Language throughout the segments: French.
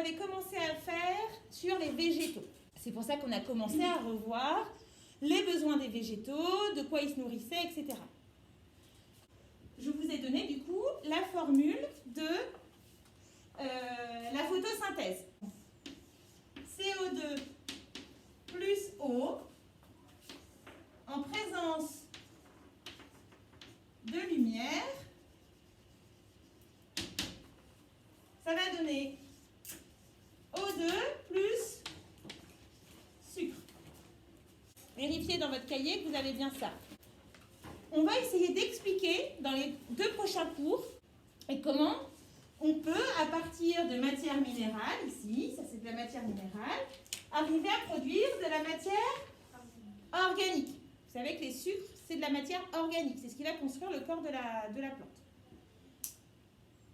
avait commencé à faire sur les végétaux. C'est pour ça qu'on a commencé à revoir les besoins des végétaux, de quoi ils se nourrissaient, etc. Je vous ai donné du coup la formule de la photosynthèse. CO2 plus eau en présence de lumière, ça va donner O2 plus sucre. Vérifiez dans votre cahier que vous avez bien ça. On va essayer d'expliquer dans les 2 prochains cours et comment on peut, à partir de matière minérale, ici, ça c'est de la matière minérale, arriver à produire de la matière organique. Vous savez que les sucres, c'est de la matière organique. C'est ce qui va construire le corps de la plante.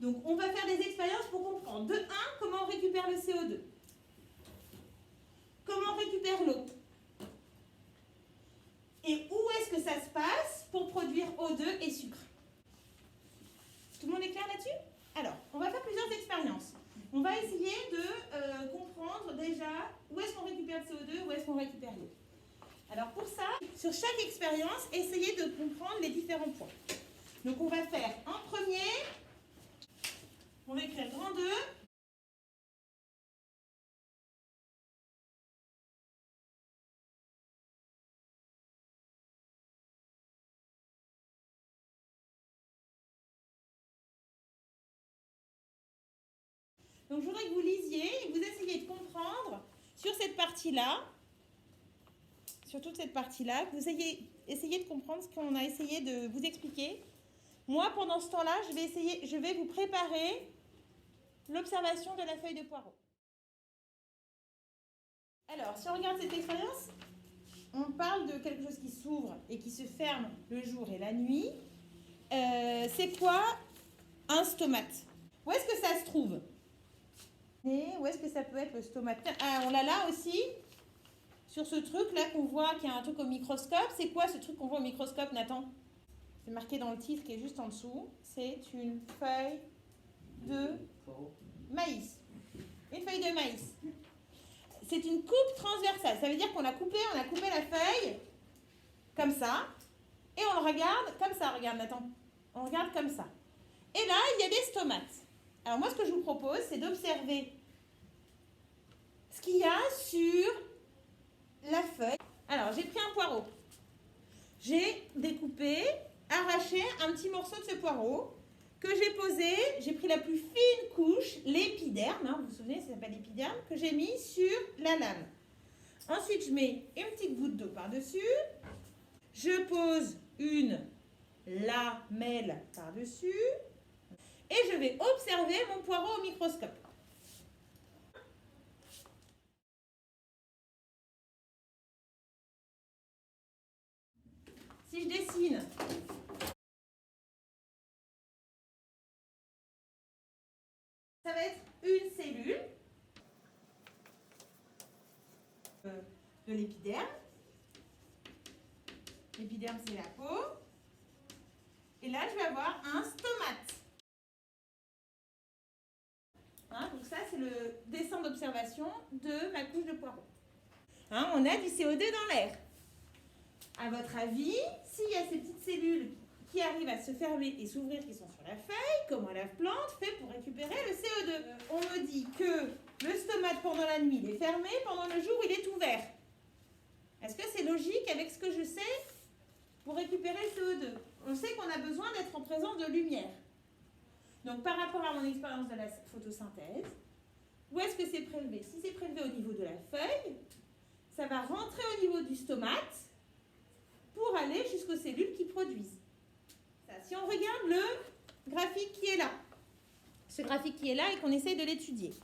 Donc, on va faire des expériences pour comprendre. De 1, comment on récupère le CO2. Comment on récupère l'eau. Et où est-ce que ça se passe pour produire O2 et sucre. Tout le monde est clair là-dessus? Alors, on va faire plusieurs expériences. On va essayer de comprendre déjà où est-ce qu'on récupère le CO2, où est-ce qu'on récupère l'eau. Alors pour ça, sur chaque expérience, essayez de comprendre les différents points. Donc on va faire en premier, on va écrire grand 2. Donc je voudrais que vous lisiez et que vous essayiez de comprendre sur cette partie-là, sur toute cette partie-là, que vous essayez de comprendre ce qu'on a essayé de vous expliquer. Moi, pendant ce temps-là, je vais vous préparer l'observation de la feuille de poireau. Alors, si on regarde cette expérience, on parle de quelque chose qui s'ouvre et qui se ferme le jour et la nuit. C'est quoi un stomate? Où est-ce que ça se trouve? Et où est-ce que ça peut être le stomate? Ah, on l'a là aussi, sur ce truc-là qu'on voit, qui a un truc au microscope. C'est quoi ce truc qu'on voit au microscope, Nathan? C'est marqué dans le titre qui est juste en dessous. C'est une feuille de maïs. Une feuille de maïs. C'est une coupe transversale. Ça veut dire qu'on a coupé la feuille comme ça. Et on le regarde comme ça. Regarde, Nathan. On regarde comme ça. Et là, il y a des stomates. Alors moi, ce que je vous propose, c'est d'observer ce qu'il y a sur la feuille. Alors, j'ai pris un poireau. J'ai découpé, arraché un petit morceau de ce poireau que j'ai posé. J'ai pris la plus fine couche, l'épiderme, hein, vous vous souvenez, ça s'appelle l'épiderme, que j'ai mis sur la lame. Ensuite, je mets une petite goutte d'eau par-dessus. Je pose une lamelle par-dessus. Et je vais observer mon poireau au microscope. Si je dessine ça va être une cellule de l'épiderme. L'épiderme, c'est la peau. Et là, je vais avoir un stomate. Hein, donc ça, c'est le dessin d'observation de ma couche de poireau. Hein, on a du CO2 dans l'air. À votre avis, s'il y a ces petites cellules qui arrivent à se fermer et s'ouvrir, qui sont sur la feuille, comment la plante fait pour récupérer le CO2? On me dit que le stomate, pendant la nuit, il est fermé, pendant le jour, il est ouvert. Est-ce que c'est logique avec ce que je sais pour récupérer le CO2? On sait qu'on a besoin d'être en présence de lumière. Donc, par rapport à mon expérience de la photosynthèse, où est-ce que c'est prélevé? Si c'est prélevé au niveau de la feuille, ça va rentrer au niveau du stomate pour aller jusqu'aux cellules qui produisent. Ça, si on regarde le graphique qui est là, ce graphique qui est là et qu'on essaye de l'étudier,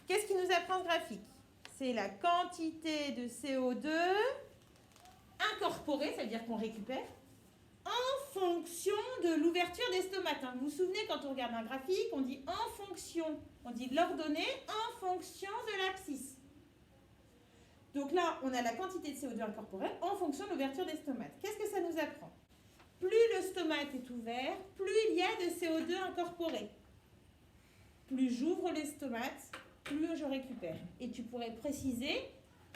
qu'est-ce qui nous apprend ce graphique? C'est la quantité de CO2 incorporée, ça veut dire qu'on récupère, en fonction de l'ouverture des stomates. Vous vous souvenez, quand on regarde un graphique, on dit en fonction, on dit l'ordonnée en fonction de l'abscisse. Donc là, on a la quantité de CO2 incorporée en fonction de l'ouverture des stomates. Qu'est-ce que ça nous apprend? Plus le stomate est ouvert, plus il y a de CO2 incorporé. plus j'ouvre les stomates, plus je récupère. Et tu pourrais préciser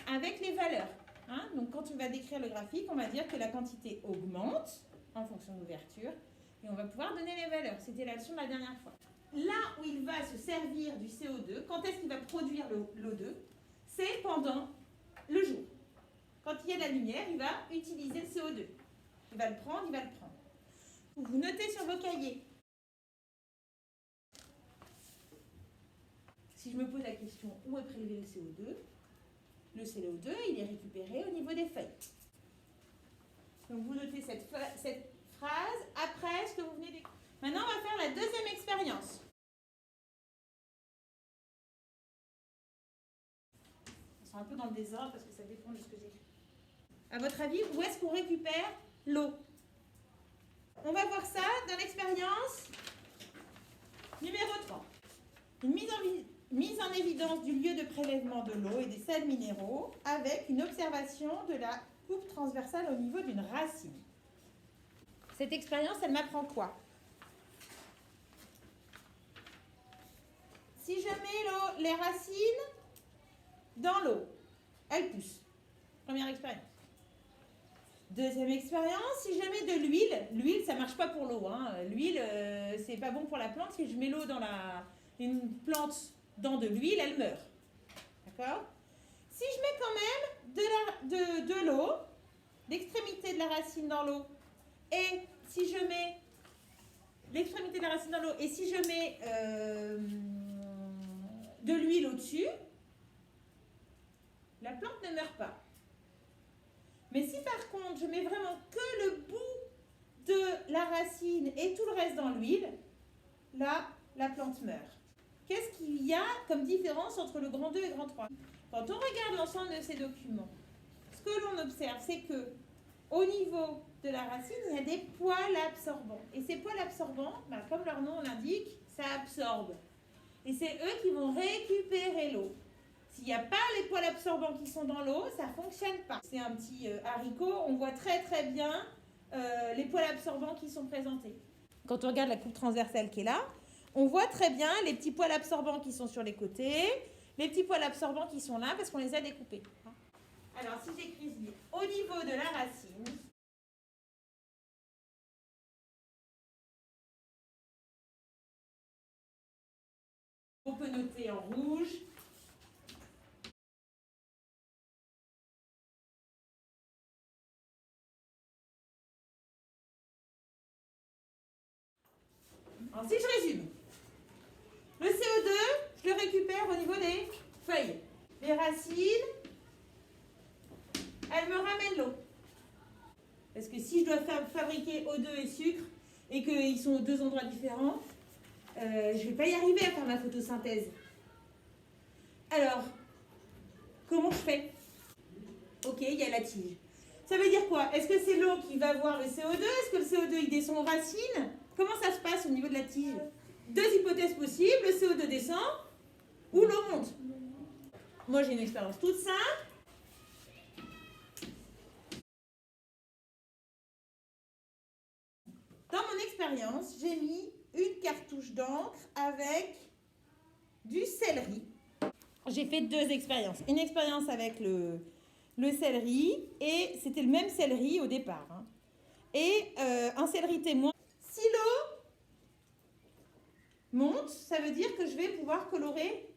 avec les valeurs. Hein? Donc quand tu vas décrire le graphique, on va dire que la quantité augmente en fonction de l'ouverture et on va pouvoir donner les valeurs. C'était la leçon de la dernière fois. Là où il va se servir du CO2, quand est-ce qu'il va produire l'O2? C'est pendant le jour. Quand il y a de la lumière, il va utiliser le CO2. Il va le prendre, il va le prendre. Vous notez sur vos cahiers. Si je me pose la question où est prélevé le CO2, il est récupéré au niveau des feuilles. Donc vous notez cette phrase après ce que vous venez d'écrire. Maintenant, on va faire la deuxième expérience. On sera un peu dans le désordre parce que ça dépend de ce que j'écris. À votre avis, où est-ce qu'on récupère l'eau? On va voir ça dans l'expérience numéro 3. Une mise en évidence du lieu de prélèvement de l'eau et des sels minéraux avec une observation de la coupe transversale au niveau d'une racine. Cette expérience, elle m'apprend quoi? Si je mets les racines dans l'eau, elles poussent. Première expérience. Deuxième expérience, si je mets de l'huile, ça ne marche pas pour l'eau. Hein. L'huile, c'est pas bon pour la plante. Si je mets l'eau dans une plante dans de l'huile, elle meurt. D'accord? Si je mets quand même de l'eau, l'extrémité de la racine dans l'eau, et si je mets l'extrémité de la racine dans l'eau, et si je mets de l'huile au-dessus, la plante ne meurt pas. Mais si par contre je mets vraiment que le bout de la racine et tout le reste dans l'huile, là, la plante meurt. Qu'est-ce qu'il y a comme différence entre le grand 2 et le grand 3? Quand on regarde l'ensemble de ces documents, ce que l'on observe, c'est que au niveau de la racine, il y a des poils absorbants. Et ces poils absorbants, comme leur nom l'indique, ça absorbe. Et c'est eux qui vont récupérer l'eau. S'il n'y a pas les poils absorbants qui sont dans l'eau, ça ne fonctionne pas. C'est un petit haricot, on voit très très bien les poils absorbants qui sont présentés. Quand on regarde la coupe transversale qui est là, on voit très bien les petits poils absorbants qui sont sur les côtés, les petits poils absorbants qui sont là parce qu'on les a découpés. Alors si j'écris au niveau de la racine, on peut noter en rouge. Alors, si je résume, le CO2, je le récupère au niveau des feuilles. Les racines, elles me ramènent l'eau. Parce que si je dois fabriquer O2 et sucre, et qu'ils sont aux deux endroits différents, je ne vais pas y arriver à faire ma photosynthèse. Alors, comment je fais? Ok, il y a la tige. Ça veut dire quoi? Est-ce que c'est l'eau qui va voir le CO2? Est-ce que le CO2 il descend aux racines? Comment ça se passe au niveau de la tige? Deux hypothèses possibles, le CO2 descend ou l'eau monte. Moi j'ai une expérience toute simple. Dans mon expérience, j'ai mis une cartouche d'encre avec du céleri. J'ai fait deux expériences. Une expérience avec le céleri, et c'était le même céleri au départ. Hein. Et un céleri témoin. Si l'eau monte, ça veut dire que je vais pouvoir colorer.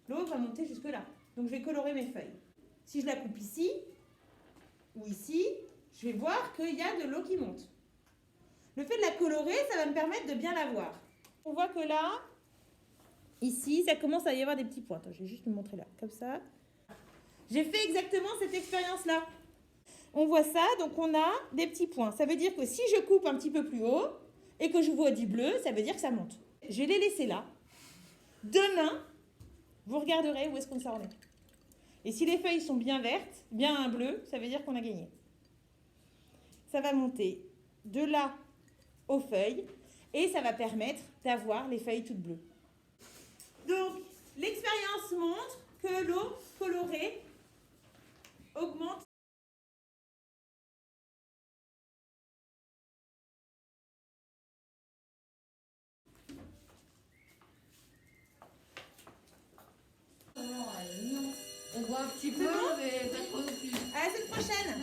L'eau va monter jusque là. Donc je vais colorer mes feuilles. Si je la coupe ici, ou ici, je vais voir qu'il y a de l'eau qui monte. Le fait de la colorer, ça va me permettre de bien la voir. On voit que là, ici, ça commence à y avoir des petits points. Attends, je vais juste vous montrer là, comme ça. J'ai fait exactement cette expérience-là. On voit ça, donc on a des petits points. Ça veut dire que si je coupe un petit peu plus haut et que je vois du bleu, ça veut dire que ça monte. Je vais les laisser là. Demain, vous regarderez où est-ce qu'on s'en est. Et si les feuilles sont bien vertes, bien bleues, ça veut dire qu'on a gagné. Ça va monter de là aux feuilles et ça va permettre d'avoir les feuilles toutes bleues. Donc, l'expérience montre que l'eau colorée augmente. un petit peu, mais pas trop non plus. À la semaine prochaine.